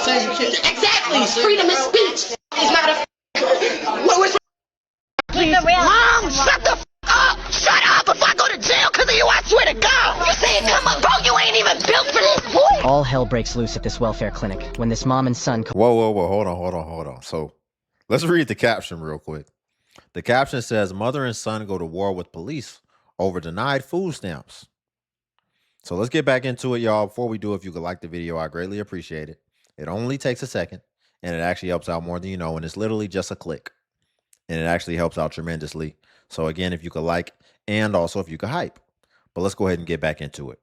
not saying you can't. Exactly. Freedom of speech is not a. What's Please. Mom, shut the up! Shut up! If I go to jail because of you, I swear to God! You say it come up, bro, you ain't even built for this, boy! All hell breaks loose at this welfare clinic when this mom and son... Whoa. Hold on. So let's read the caption real quick. The caption says, mother and son go to war with police over denied food stamps. So let's get back into it, y'all. Before we do, if you could like the video, I greatly appreciate it. It only takes a second, and it actually helps out more than you know, and it's literally just a click. And it actually helps out tremendously. So again, if you could like, and also if you could hype. But let's go ahead and get back into it.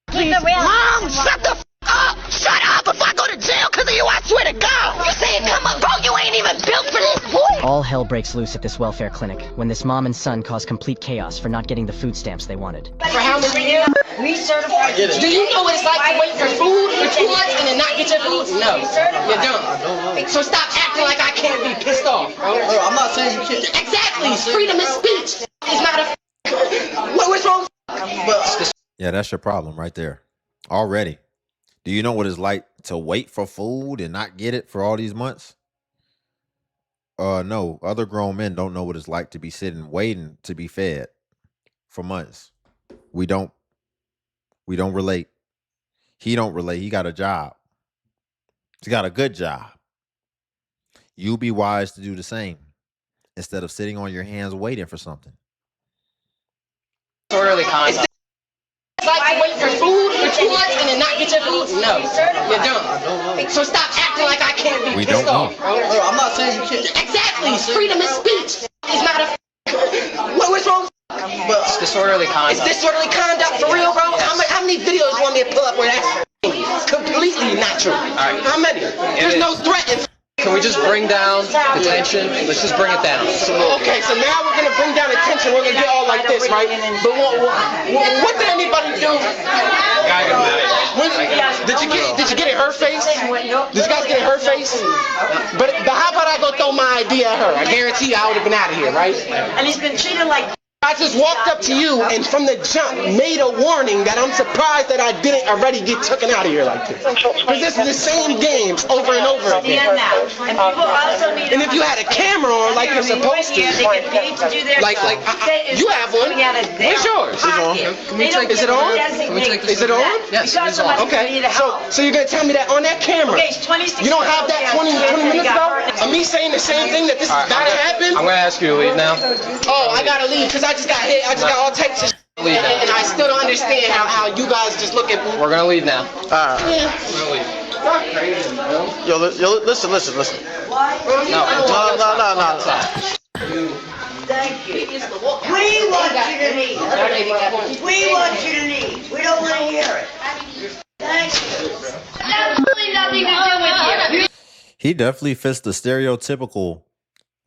Please. Mom, shut the up! Shut up! If I go to jail because of you, I swear to God! You say it come up, bro, you ain't even built for this, boy! All hell breaks loose at this welfare clinic when this mom and son cause complete chaos for not getting the food stamps they wanted. For how many years? We certify. Do you know what it's like to wait for food for 2 months and then not get your food? No, you don't. So stop acting like I can't be pissed off, bro. Bro, I'm not saying you can't. Exactly. Freedom of speech is not a. What's wrong? But Yeah, that's your problem right there. Already. Do you know what it's like to wait for food and not get it for all these months? No. Other grown men don't know what it's like to be sitting waiting to be fed for months. We don't relate. He don't relate. He got a job. He's got a good job. You be wise to do the same instead of sitting on your hands waiting for something. Disorderly conduct. It's like to wait for food for 2 months and then not get your food? No, you don't. So stop acting like I can't be We pissed don't off, know. bro. bro, I'm not saying you can't. Exactly. Freedom of speech is not a. What's wrong? But It's disorderly conduct for real, bro? How many videos you want me to pull up where that's completely not true? right. How many? There's no threat. Can we just bring down the tension? Let's just bring it down. Okay, so now we're gonna bring down the tension. We're gonna get all like this, right? But what did anybody do? Did you get in her face? Did you guys get in her face? But how about I go throw my ID at her? I guarantee you I would have been out of here, right? And he's been treated like. I just walked up to you and from the jump made a warning that I'm surprised that I didn't already get taken out of here like this. Because this is the same games over and over again. And people also need. And if you had a camera on like you're supposed to, They get paid to do their. like you have one. Where's yours? Is it on? Is it on? Yes, it is on. Okay, so you're gonna tell me that on that camera? Okay, it's 26. You don't have that 20 minutes ago? Of me saying the same thing that this is about to happen? I'm gonna ask you to leave now. Oh, I gotta leave because I just got hit. I just got all types of shit. And I still don't understand how you guys just look at me. We're gonna leave now. Yeah. yo, listen. No. Thank you. We want you to leave. We want you to leave. We don't want to hear it. Thank you. Absolutely nothing to do with you. He definitely fits the stereotypical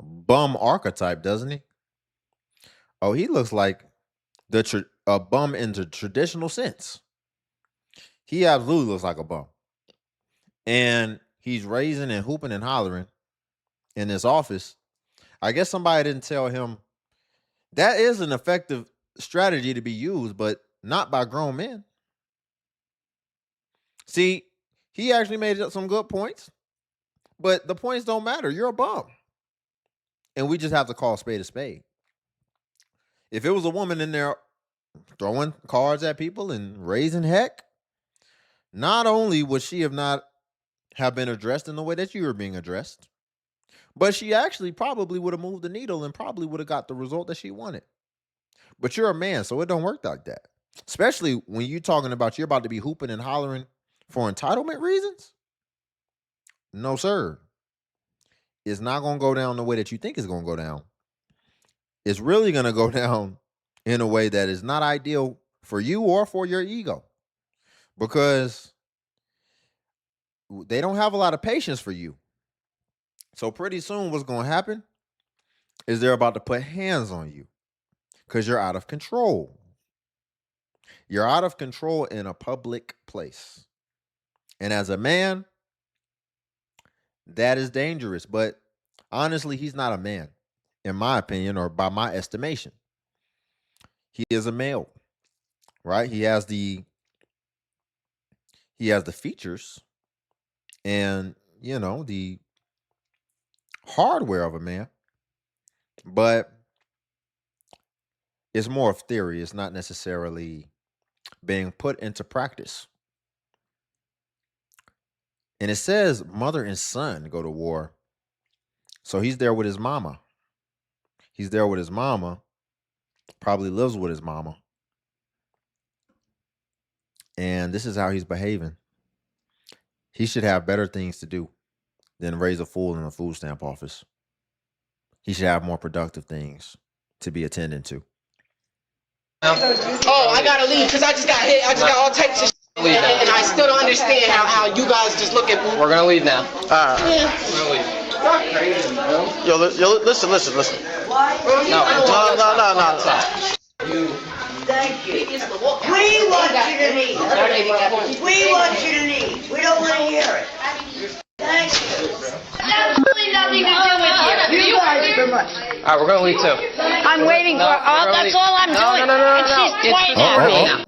bum archetype, doesn't he? Oh, he looks like a bum in the traditional sense. He absolutely looks like a bum. And he's raising and hooping and hollering in his office. I guess somebody didn't tell him that is an effective strategy to be used, but not by grown men. See, he actually made some good points, but the points don't matter. You're a bum. And we just have to call a spade a spade. If it was a woman in there throwing cards at people and raising heck, not only would she not have been addressed in the way that you were being addressed, but she actually probably would have moved the needle and probably would have got the result that she wanted. But you're a man, so it don't work like that. Especially when you're talking about you're about to be hooping and hollering for entitlement reasons. No, sir. It's not going to go down the way that you think it's going to go down. It's really going to go down in a way that is not ideal for you or for your ego, because they don't have a lot of patience for you. So pretty soon what's going to happen is they're about to put hands on you because you're out of control. You're out of control in a public place. And as a man, that is dangerous. But honestly, he's not a man, in my opinion, or by my estimation. He is a male, right? He has the features and the hardware of a man, but it's more of theory. It's not necessarily being put into practice. And it says mother and son go to war. So he's there with his mama. He's there with his mama, probably lives with his mama. And this is how he's behaving. He should have better things to do than raise a fool in a food stamp office. He should have more productive things to be attending to. Oh, I gotta leave because I just got hit. I just got all types of shit. And I still don't understand how you guys just look at. We're gonna leave now. Yo, listen. No. Thank you. We want you to leave. We want you to leave. We don't want to hear it. Thank you. Absolutely nothing to do with you. You guys are much. All right, we're gonna leave too. I'm waiting for. Oh, that's all I'm doing. And she's pointing at me.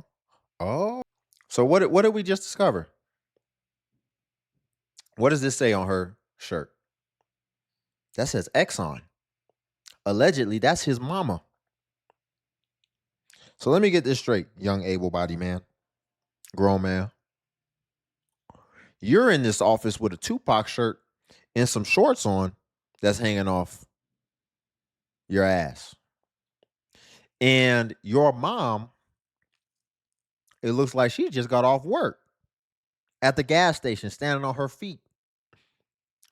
Oh. So what did we just discover? What does this say on her shirt? That says Exxon. Allegedly, that's his mama. So let me get this straight, young able-bodied man, grown man. You're in this office with a Tupac shirt and some shorts on that's hanging off your ass. And your mom, it looks like she just got off work at the gas station, standing on her feet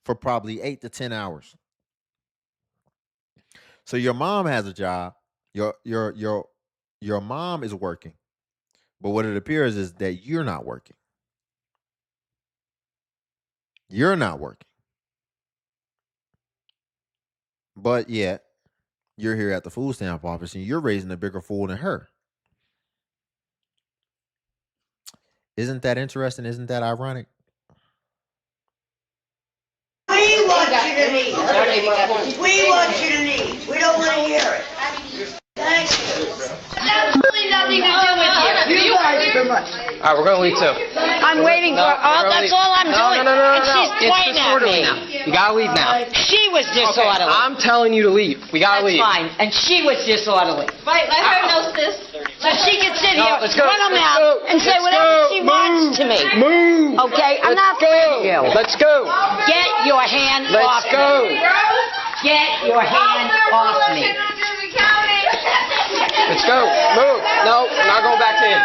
for probably 8 to 10 hours. So your mom has a job. Your mom is working. But what it appears is that you're not working. You're not working. But yet, you're here at the food stamp office and you're raising a bigger fool than her. Isn't that interesting? Isn't that ironic? We want you to leave. We want you to leave. We don't want to hear it. Thank you. Absolutely nothing to do with you. You guys are much. All right, we're gonna leave too. I'm waiting for. Oh, that's all I'm doing. And she's pointing at me. You gotta leave now. She was disorderly. I'm telling you to leave. We gotta That's leave. fine. And she was disorderly. Right, let her know this. So she can sit here, let's go, run her let's mouth, go, and say let's whatever go, she wants to me. Move. Okay? I'm Let's not go. afraid of you. Let's go. Get your hand Let's off go. me. Get your hand off me. Let's go. Move. No, we're not going back in.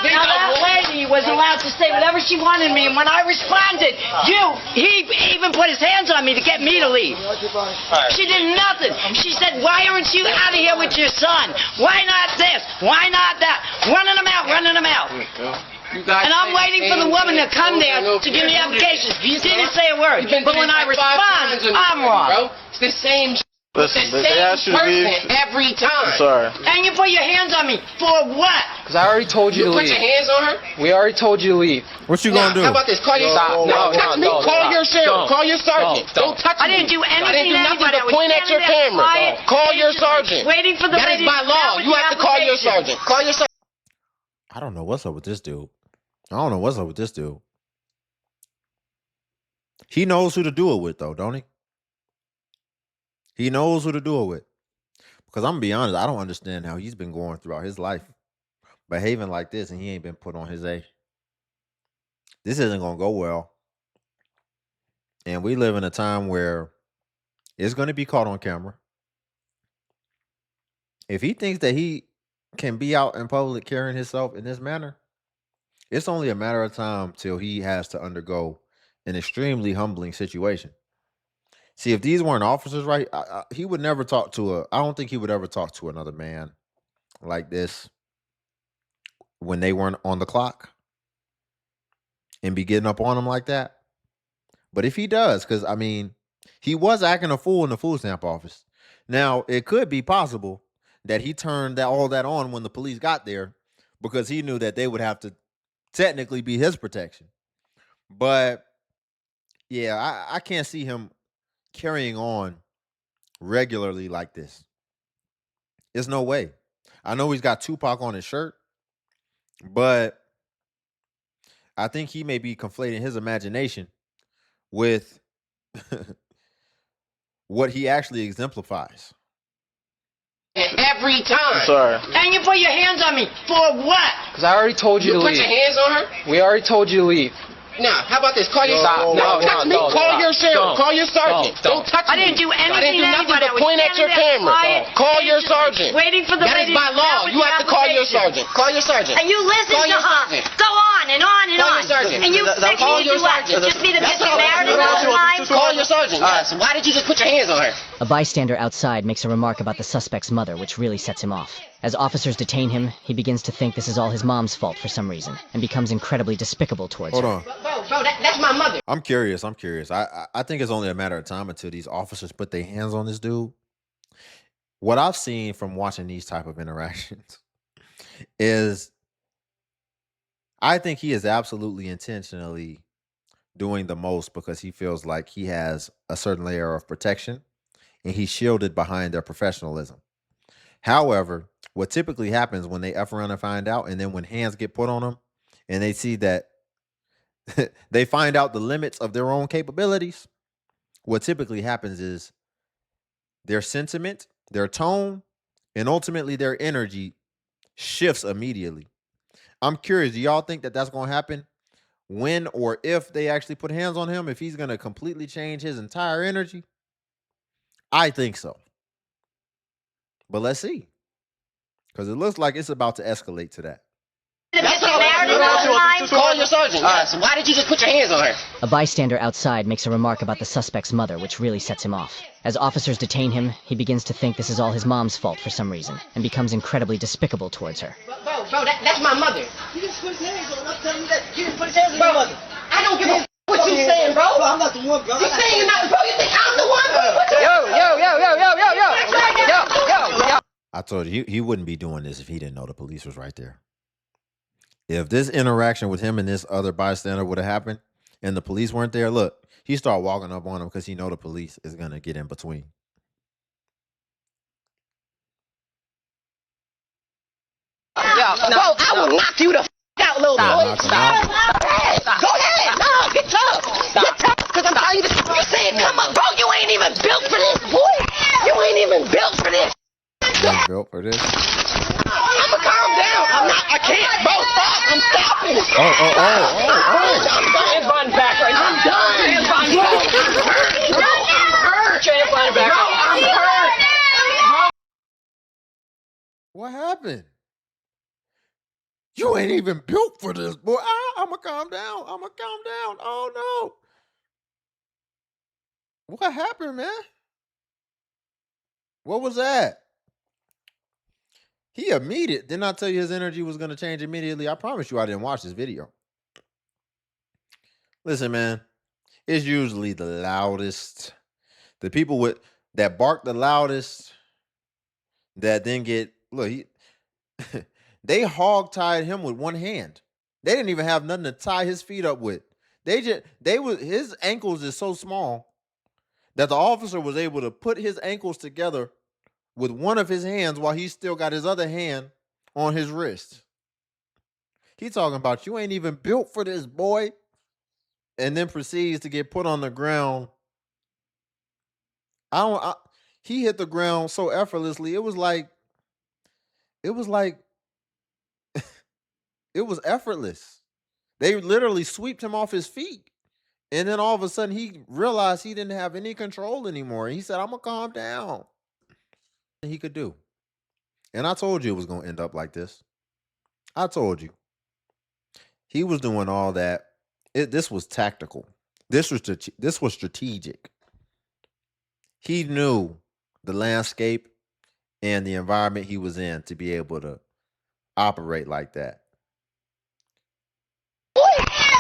Now that lady was allowed to say whatever she wanted me, and when I responded, he even put his hands on me to get me to leave. She did nothing. She said, why aren't you out of here with your son? Why not this? Why not that? Running them out, running them out. And I'm waiting for the woman to come there to give me applications. She didn't say a word. But when I respond, I'm wrong. It's the same. Listen, they asked you to leave. Every time. Sorry. And you put your hands on me for what? Because I already told you to leave. Put your hands on her? We already told you to leave. What you gonna do? How about this? Call your Stop. Don't touch me. Call your sheriff. Call your sergeant. Don't. Don't touch me. I didn't do anything to nothing anybody. I but was point at your standing there camera. quiet, Call your patiently, sergeant. waiting for the That lady is by to come law. out with You the have to call your application. sergeant. Call your sergeant. I don't know what's up with this dude. I don't know what's up with this dude. He knows who to do it with, though, don't he? He knows who to do it with. Because I'm going to be honest, I don't understand how he's been going throughout his life behaving like this and he ain't been put on his A. This isn't going to go well. And we live in a time where it's going to be caught on camera. If he thinks that he can be out in public carrying himself in this manner, it's only a matter of time till he has to undergo an extremely humbling situation. See, if these weren't officers, right, he would never talk to I don't think he would ever talk to another man like this when they weren't on the clock and be getting up on him like that. But if he does, because, I mean, he was acting a fool in the food stamp office. Now, it could be possible that he turned all that on when the police got there because he knew that they would have to technically be his protection. But, yeah, I can't see him carrying on regularly like this. There's no way. I know he's got Tupac on his shirt, but I think he may be conflating his imagination with what he actually exemplifies. Every time. Sorry. And you put your hands on me for what? Because I already told you to Put leave. your hands on her? We already told you to leave. Now, how about this? Call your Stop. Don't touch me. Call your sheriff. Call your sergeant. Don't. Don't touch me. I didn't do anything I didn't do to nothing anybody. but I was point at your standing there camera. quiet, Call your patiently, sergeant. waiting for the That lady is by to come out law. with You the have to call your application. sergeant. Call your sergeant. And you listen Call to your her. sergeant. Go on and on and Call on. your sergeant. And you That- expect call me to your do what? sergeant. Just be the That's Mrs. all. Meredith That's all the all. time? Call your sergeant. So why did you just put your hands on her? A bystander outside makes a remark about the suspect's mother, which really sets him off. As officers detain him, he begins to think this is all his mom's fault for some reason, and becomes incredibly despicable towards Hold her. on. Bro, that's my mother. I'm curious. I think it's only a matter of time until these officers put their hands on this dude. What I've seen from watching these type of interactions is I think he is absolutely intentionally doing the most because he feels like he has a certain layer of protection and he's shielded behind their professionalism. However, what typically happens when they F around and find out, and then when hands get put on them and they see that they find out the limits of their own capabilities, what typically happens is their sentiment, their tone, and ultimately their energy shifts immediately. I'm curious, do y'all think that that's going to happen when or if they actually put hands on him? If he's going to completely change his entire energy? I think so. But let's see. Because it looks like it's about to escalate to that. That's all. Call your sergeant. So why did you just put your hands on her? A bystander outside makes a remark about the suspect's mother, which really sets him off. As officers detain him, he begins to think this is all his mom's fault for some reason, and becomes incredibly despicable towards her. Bro, that's my mother. You just put his hands on her. I'm telling you that. You just put his hands on your mother. I don't give a what you saying, bro. I'm not the one, bro. You saying you're not, bro? You think I'm the one? Yo. I told you, he wouldn't be doing this if he didn't know the police was right there. If this interaction with him and this other bystander would have happened and the police weren't there, look, he started walking up on him because he know the police is going to get in between. Bro, I will knock you the out, little boy. Stop. Go ahead. No, get tough. Get tough, because I'm telling you this. You saying, come up, bro. You ain't even built for this, boy. You ain't even built for this. You ain't built for this. I'ma calm down. I can't, bro. Stop. I'm stopping. Oh. I'm done. Hands back right now. I'm done. Hands behind your back. I'm hurt. Hands behind your back. Bro, I'm hurt. What happened? You ain't even built for this, boy. I'ma calm down. Oh, no. What happened, man? What was that? He immediate. Didn't I tell you his energy was going to change immediately? I promise you I didn't watch this video. Listen, man. It's usually the loudest. The people that bark the loudest that then get, look, they hog-tied him with one hand. They didn't even have nothing to tie his feet up with. His ankles is so small that the officer was able to put his ankles together with one of his hands while he still got his other hand on his wrist. He talking about, you ain't even built for this, boy. And then proceeds to get put on the ground. He hit the ground so effortlessly. It was effortless. They literally swept him off his feet. And then all of a sudden he realized he didn't have any control anymore. He said, I'm going to calm down. He could do. And I told you it was going to end up like this. I told you. He was doing all that. This was tactical. This was strategic. He knew the landscape and the environment he was in to be able to operate like that.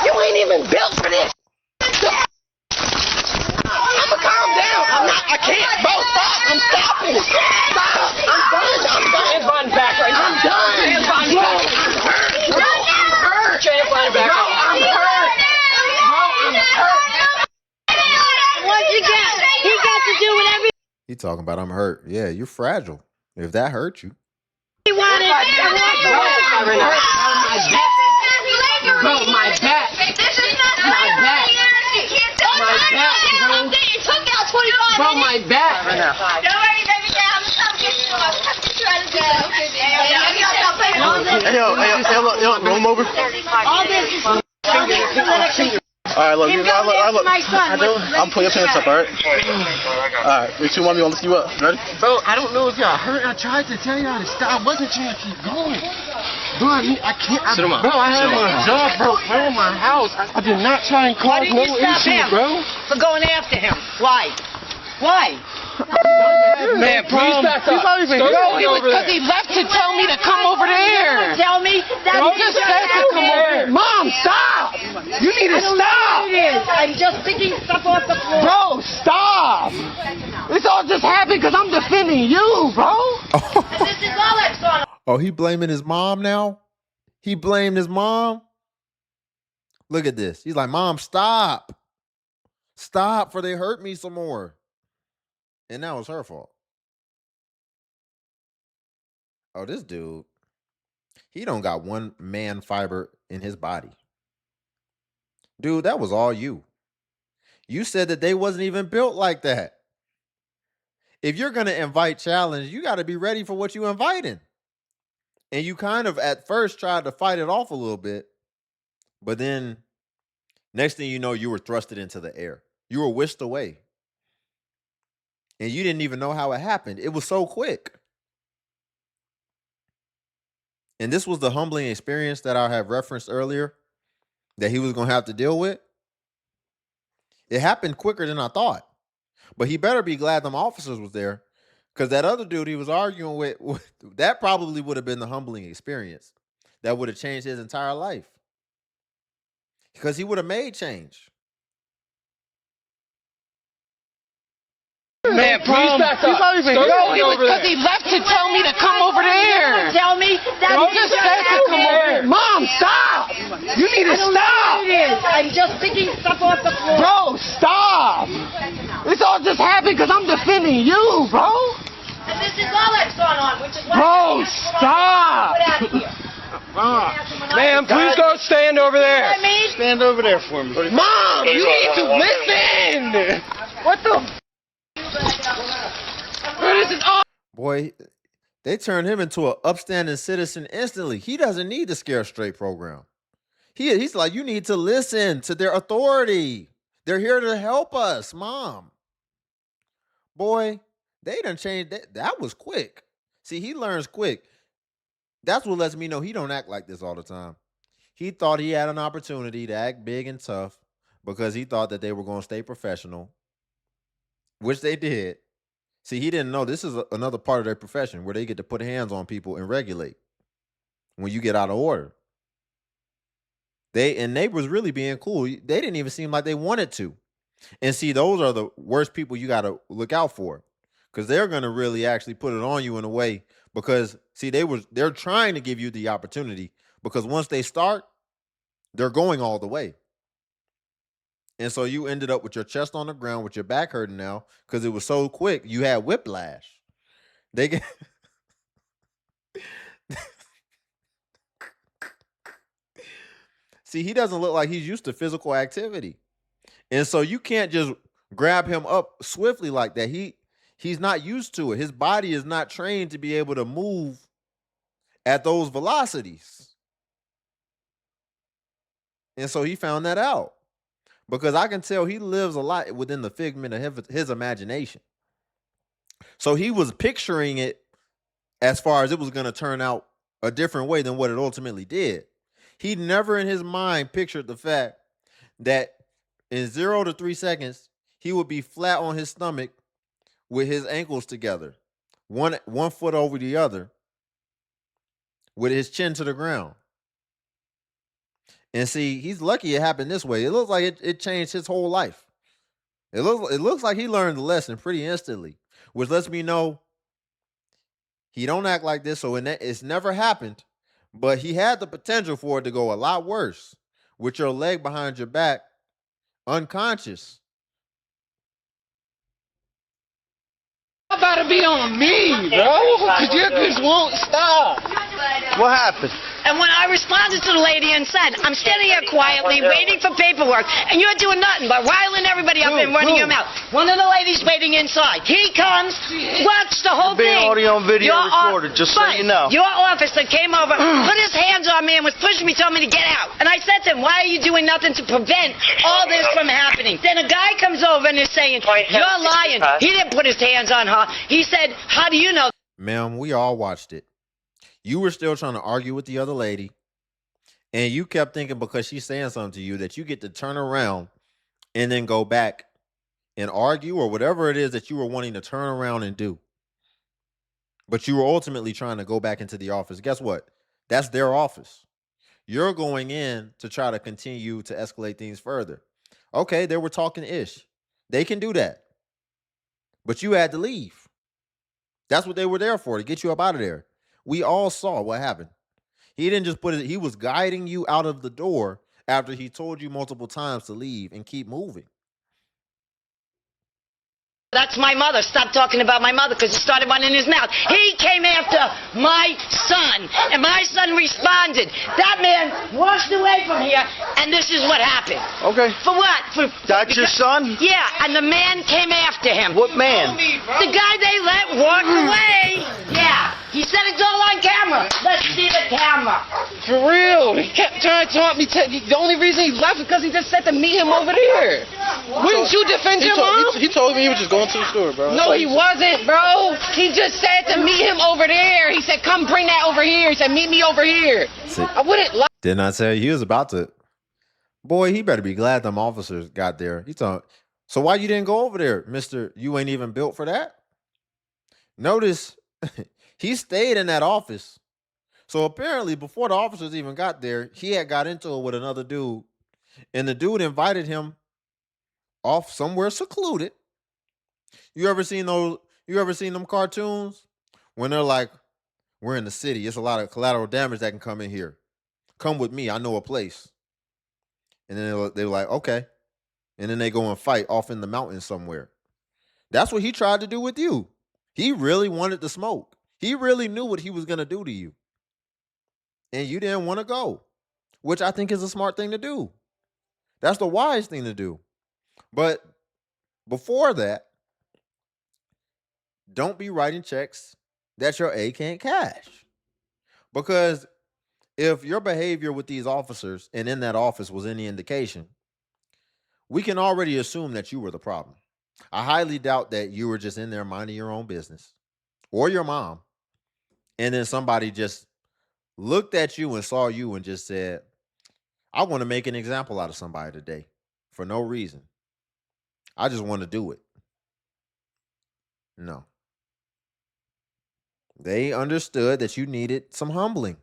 You ain't even built for this. I'ma calm down. I can't, bro. Stop. I'm stopping. Stop. I'm done. Hands behind back right now. I'm done. Hands behind your back. I'm hurt. Bro, I'm hurt. Hands behind back. Bro, I'm hurt. Bro, I'm hurt. Once again, he got to do whatever He talking about I'm hurt. Yeah, you're fragile. If that hurt you. he wanted. Bro, my back. now. Don't worry, baby, I'm gonna get you. I'm gonna get you out of jail. Yo, roll him over. All this is Alright, look, him going after my son. I'm pulling your pants up, alright? Alright, if you want me, I'll lift you up. Ready? Bro, I don't know if y'all heard. I tried to tell y'all to stop. I wasn't trying to keep going. Bro, I can't. Sit him up. Bro, I had my job, bro. Bro, my house. I did not try and Why cause didn't no you stop issue, him bro. for going after him? Why? Why? Man, please back up. Bro, it was because he left to tell me to come over there. Tell me that Bro, just said to come over there. Mom, stop. You need to stop. It is. I'm just picking stuff off the floor. Bro, stop. This all just happened because I'm defending you, bro. And this is all that's going on. Oh, he blaming his mom now? He blamed his mom? Look at this. He's like, Mom, stop. Stop, for they hurt me some more. And that was her fault. Oh, this dude, he don't got one man fiber in his body. Dude, that was all you. You said that they wasn't even built like that. If you're going to invite challenge, you got to be ready for what you inviting. And you kind of at first tried to fight it off a little bit, but then next thing you know, you were thrusted into the air. You were whisked away. And you didn't even know how it happened. It was so quick. And this was the humbling experience that I have referenced earlier that he was going to have to deal with. It happened quicker than I thought. But he better be glad them officers was there, because that other dude he was arguing with, that probably would have been the humbling experience. That would have changed his entire life. Because he would have made change. Man, please back up. Bro, it was because he left to tell me to come over there. Tell me that Bro, just said to come over there. Mom, stop. You need to stop. it is. I'm just picking stuff off the floor. Bro, stop. This all just happened because I'm defending you, bro. And this is all that's going on, which is why Bro, stop. Get out of here. Ma'am, please go stand over there. I mean, Stand over there for me. Mom, you need to listen. What the? Bro, this is all. Boy, they turned him into an upstanding citizen instantly. He doesn't need the Scare Straight program. He's like, you need to listen to their authority. They're here to help us, Mom. Boy, they done changed that. That was quick. See, he learns quick. That's what lets me know he don't act like this all the time. He thought he had an opportunity to act big and tough because he thought that they were going to stay professional, which they did. See, he didn't know this is another part of their profession where they get to put hands on people and regulate when you get out of order. They was really being cool. They didn't even seem like they wanted to. And see, those are the worst people you got to look out for, because they're going to really actually put it on you in a way, because see, they're trying to give you the opportunity, because once they start, they're going all the way. And so you ended up with your chest on the ground with your back hurting now because it was so quick. You had whiplash. They get See, he doesn't look like he's used to physical activity. And so you can't just grab him up swiftly like that. He's not used to it. His body is not trained to be able to move at those velocities. And so he found that out. Because I can tell he lives a lot within the figment of his imagination. So he was picturing it as far as it was going to turn out a different way than what it ultimately did. He never in his mind pictured the fact that in 0 to 3 seconds, he would be flat on his stomach with his ankles together, one foot over the other, with his chin to the ground. And see, he's lucky it happened this way. It looks like it changed his whole life. It looks like he learned the lesson pretty instantly, which lets me know he don't act like this. So it's never happened, but he had the potential for it to go a lot worse with your leg behind your back, unconscious. About to be on me, bro, because you just won't stop. What happened? And when I responded to the lady and said, I'm standing here quietly waiting for paperwork, and you're doing nothing but riling everybody up and running your mouth. One of the ladies waiting inside. He comes, watch the whole Being thing. audio and video Your recorded, just so you know. Your officer came over, put his hands on me and was pushing me, told me to get out. And I said to him, why are you doing nothing to prevent all this from happening? Then a guy comes over and is saying, you're lying. He didn't put his hands on her. He said, how do you know? Ma'am, we all watched it. You were still trying to argue with the other lady, and you kept thinking because she's saying something to you that you get to turn around and then go back and argue or whatever it is that you were wanting to turn around and do. But you were ultimately trying to go back into the office. Guess what? That's their office. You're going in to try to continue to escalate things further. Okay, they were talking ish. They can do that. But you had to leave. That's what they were there for, to get you up out of there. We all saw what happened. He didn't just put it, he was guiding you out of the door after he told you multiple times to leave and keep moving. That's my mother. Stop talking about my mother, because he started one in his mouth. He came after my son, and my son responded. That man washed away from here, and this is what happened. Okay. For what? That's your son? Yeah, and the man came after him. What man? The guy they let walk away. Yeah. He said it's all on camera. Let's see the camera. For real. He kept trying to taunt me. The only reason he left is because he just said to meet him over there. Wouldn't you defend your mom? He told me he was just going to the store, bro. No, he wasn't, bro. He just said to meet him over there. He said, come bring that over here. He said, meet me over here. See, I wouldn't lie. didn't I say he was about to? Boy, he better be glad them officers got there. He told, so why you didn't go over there, mister? You ain't even built for that? Notice he stayed in that office. So apparently before the officers even got there, he had got into it with another dude. And the dude invited him off somewhere secluded. You ever seen them cartoons when they're like, we're in the city, it's a lot of collateral damage that can come in here. Come with me, I know a place. And then they're like, okay. And then they go and fight off in the mountains somewhere. That's what he tried to do with you. He really wanted to smoke. He really knew what he was going to do to you. And you didn't want to go, which I think is a smart thing to do. That's the wise thing to do. But before that, don't be writing checks that your A can't cash. Because if your behavior with these officers and in that office was any indication, we can already assume that you were the problem. I highly doubt that you were just in there minding your own business, or your mom, and then somebody just looked at you and saw you and just said, I want to make an example out of somebody today for no reason. I just want to do it. No. They understood that you needed some humbling.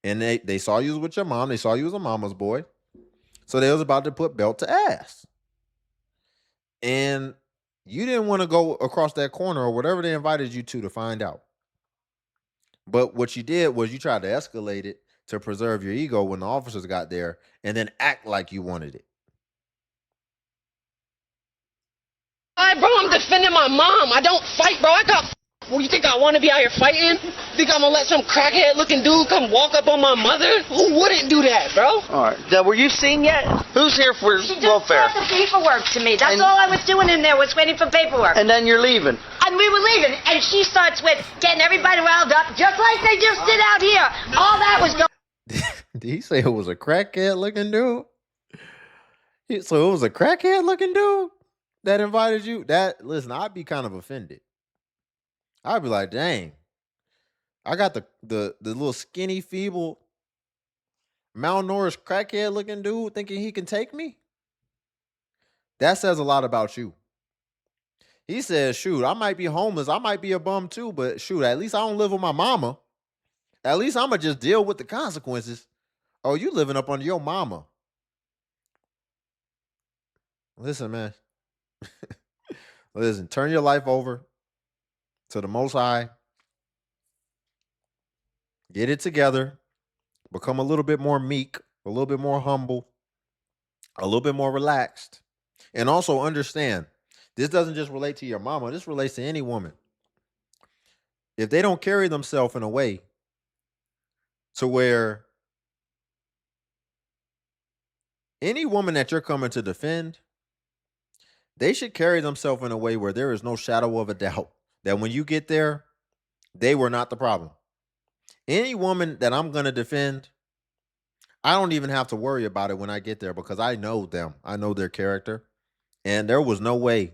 And they saw you with your mom. They saw you as a mama's boy. So they was about to put belt to ass. And you didn't want to go across that corner or whatever they invited you to find out. But what you did was you tried to escalate it to preserve your ego when the officers got there and then act like you wanted it. Bro, I'm defending my mom. I don't fight, bro. Well, you think I want to be out here fighting? Think I'm going to let some crackhead looking dude come walk up on my mother? Who wouldn't do that, bro? All right. Now, were you seen yet? Who's here for She just welfare? brought the paperwork to me. That's all I was doing in there, was waiting for paperwork. And then you're leaving. And we were leaving, and she starts with getting everybody riled up, just like they just did out here. All that was going. Did he say it was a crackhead looking dude? So it was a crackhead looking dude that invited you? Listen, I'd be kind of offended. I'd be like, dang, I got the little skinny, feeble, malnourished crackhead looking dude thinking he can take me? That says a lot about you. He says, shoot, I might be homeless. I might be a bum too, but shoot, at least I don't live with my mama. At least I'm going to just deal with the consequences. Oh, you living up under your mama. Listen, man. Listen, turn your life over to the Most High. Get it together. Become a little bit more meek, a little bit more humble, a little bit more relaxed. And also understand, this doesn't just relate to your mama. This relates to any woman. If they don't carry themselves in a way to where any woman that you're coming to defend, they should carry themselves in a way where there is no shadow of a doubt that when you get there, they were not the problem. Any woman that I'm going to defend, I don't even have to worry about it when I get there because I know them. I know their character. And there was no way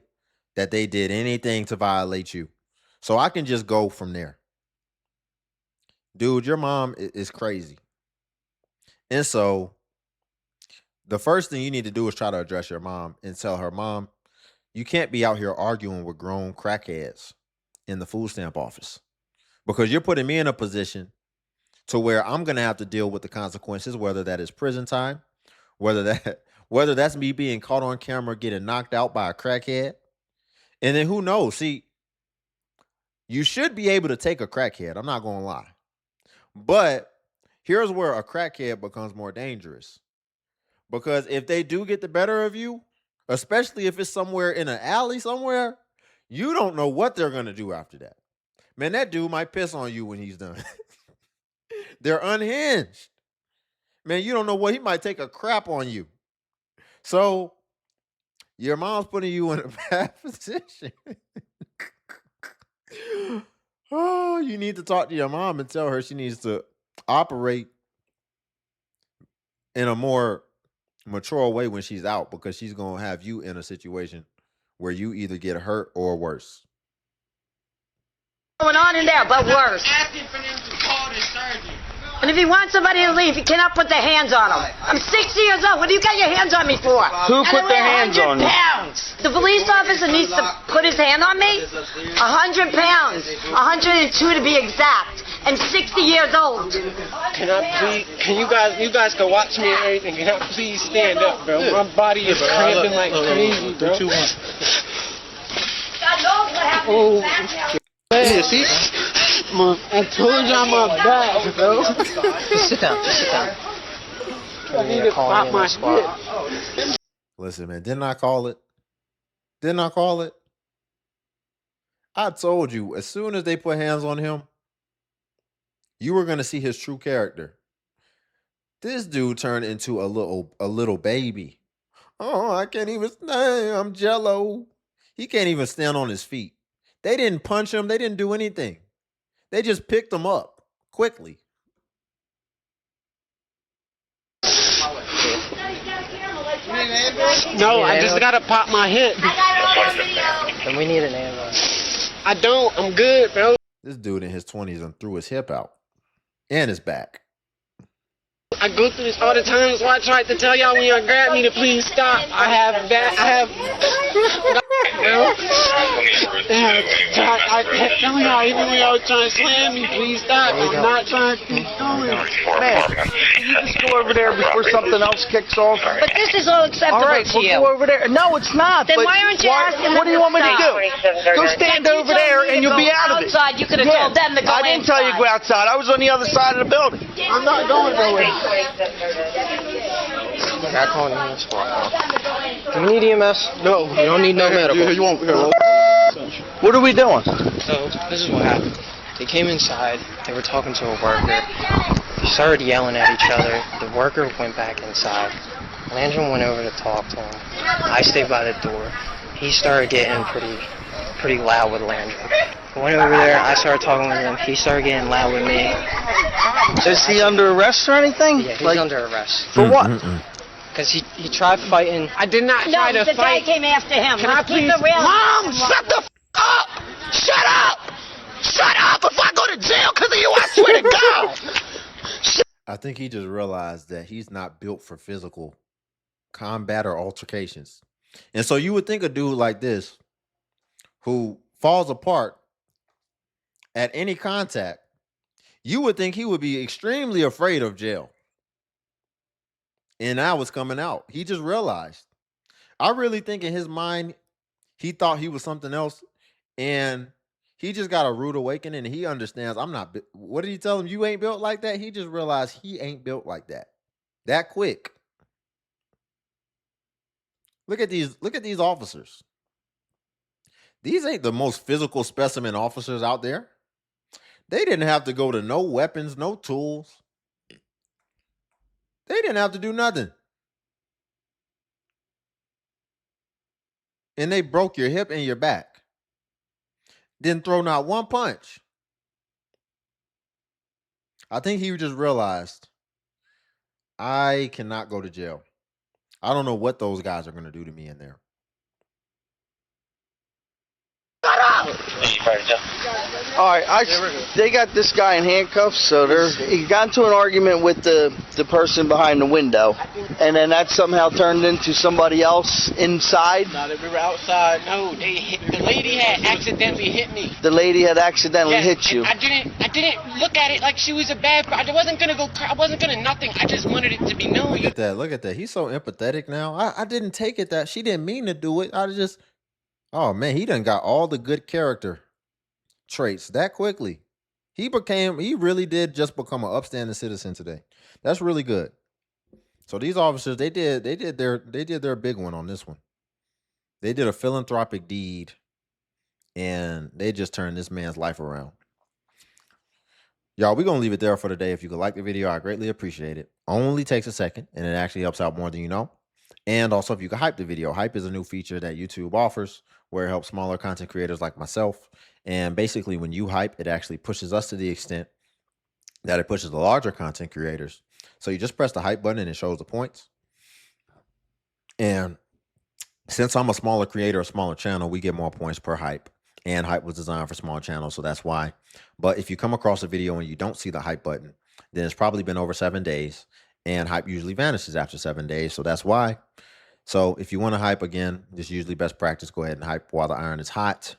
that they did anything to violate you. So I can just go from there. Dude, your mom is crazy. And so the first thing you need to do is try to address your mom and tell her, Mom, you can't be out here arguing with grown crackheads in the food stamp office because you're putting me in a position to where I'm going to have to deal with the consequences, whether that is prison time, whether that's me being caught on camera getting knocked out by a crackhead. And then who knows? See, you should be able to take a crackhead. I'm not going to lie. But here's where a crackhead becomes more dangerous. Because if they do get the better of you, especially if it's somewhere in an alley somewhere, you don't know what they're going to do after that. Man, that dude might piss on you when he's done. They're unhinged. Man, you don't know what, he might take a crap on you. So your mom's putting you in a bad position. Oh, you need to talk to your mom and tell her she needs to operate in a more mature way when she's out because she's going to have you in a situation where you either get hurt or worse. Going on in there, but worse. Asking for them to call the surgeon. And if you want somebody to leave, you cannot put their hands on them. I'm 60 years old. What do you got your hands on me for? Who put their hands on you? Pounds. The police officer needs to put his hand on me. 100 pounds. 102 to be exact. And 60 years old. Can I please? Can you guys can watch me and everything. Can I please stand up, bro? My body is cramping like crazy, bro. God knows what happened. Yeah, see? I told y'all my back, bro. Just sit down. Just sit down. I need to pop my shit. Listen, man, didn't I call it? Didn't I call it? I told you, as soon as they put hands on him, you were going to see his true character. This dude turned into a little baby. Oh, I can't even stand. I'm jello. He can't even stand on his feet. They didn't punch him. They didn't do anything. They just picked him up quickly. No, I just gotta pop my hip. And we need an ambulance. I don't. I'm good, bro. This dude in his 20s and threw his hip out and his back. I go through this all the time. That's why I tried to tell y'all when y'all grab me to please stop. I have I kept telling y'all, even when y'all was trying to slam me, please stop. I'm not trying to keep going. Man, can you just go over there before something else kicks off? But this is all acceptable All right, to we'll you. go over there. No, it's not. Then but why aren't you asking what do you want me to do? Go stand You over told there me to and you'll go be out of it. outside. You could have told them to go I didn't tell you to go outside. I was on the other side of the building. I'm not going nowhere. Back on EMS. Do we need EMS? No, you don't need no medical. You won't. What are we doing? So, this is what happened. They came inside, they were talking to a worker, they started yelling at each other, the worker went back inside, Landrum went over to talk to him, I stayed by the door, he started getting pretty loud with Landrum. I went over there, I started talking with him, he started getting loud with me. Is he under arrest or anything? Yeah, he's under arrest. For what? Because he tried fighting. I did not try to the guy fight. came after him. Can I Let's keep please? it real. Mom, shut the up! Shut up! Shut up! If I go to jail because of you, I swear to God! I think he just realized that he's not built for physical combat or altercations. And so you would think a dude like this who falls apart at any contact, you would think he would be extremely afraid of jail. And now it's coming out. He just realized. I really think in his mind, he thought he was something else. And he just got a rude awakening and he understands I'm not. What did he tell him? You ain't built like that? He just realized he ain't built like that. That quick. Look at these officers. These ain't the most physical specimen officers out there. They didn't have to go to no weapons, no tools. They didn't have to do nothing. And they broke your hip and your back. Didn't throw not one punch. I think he just realized, I cannot go to jail. I don't know what those guys are going to do to me in there. Shut up! All right, they got this guy in handcuffs, so he got into an argument with the person behind the window, and then that somehow turned into somebody else inside. No, we were outside. No, the lady had accidentally hit me. The lady had accidentally hit you. I didn't look at it like she was a bad. I wasn't gonna go. I wasn't gonna nothing. I just wanted it to be known. Look at that. Look at that. He's so empathetic now. I didn't take it that she didn't mean to do it. I just, oh man, he done got all the good character traits that quickly. He really did just become an upstanding citizen today. That's really good. So these officers, they did their big one on this one. They did a philanthropic deed, and they just turned this man's life around. Y'all, we're going to leave it there for today. If you could like the video, I greatly appreciate it. Only takes a second, and it actually helps out more than you know. And also, if you could hype the video. Hype is a new feature that YouTube offers where it helps smaller content creators like myself. And basically, when you hype, it actually pushes us to the extent that it pushes the larger content creators. So you just press the hype button, and it shows the points. And since I'm a smaller creator, a smaller channel, we get more points per hype. And hype was designed for small channels, so that's why. But if you come across a video and you don't see the hype button, then it's probably been over 7 days. And hype usually vanishes after 7 days, so that's why. So if you want to hype again, it's usually best practice. Go ahead and hype while the iron is hot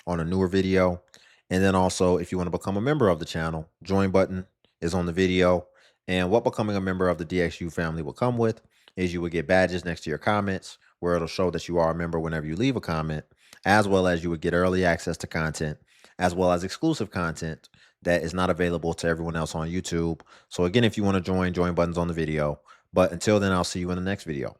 on a newer video. And then also, if you want to become a member of the channel, join button is on the video. And what becoming a member of the DXU family will come with is you will get badges next to your comments where it'll show that you are a member whenever you leave a comment, as well as you would get early access to content, as well as exclusive content that is not available to everyone else on YouTube. So again, if you want to join button's on the video. But until then, I'll see you in the next video.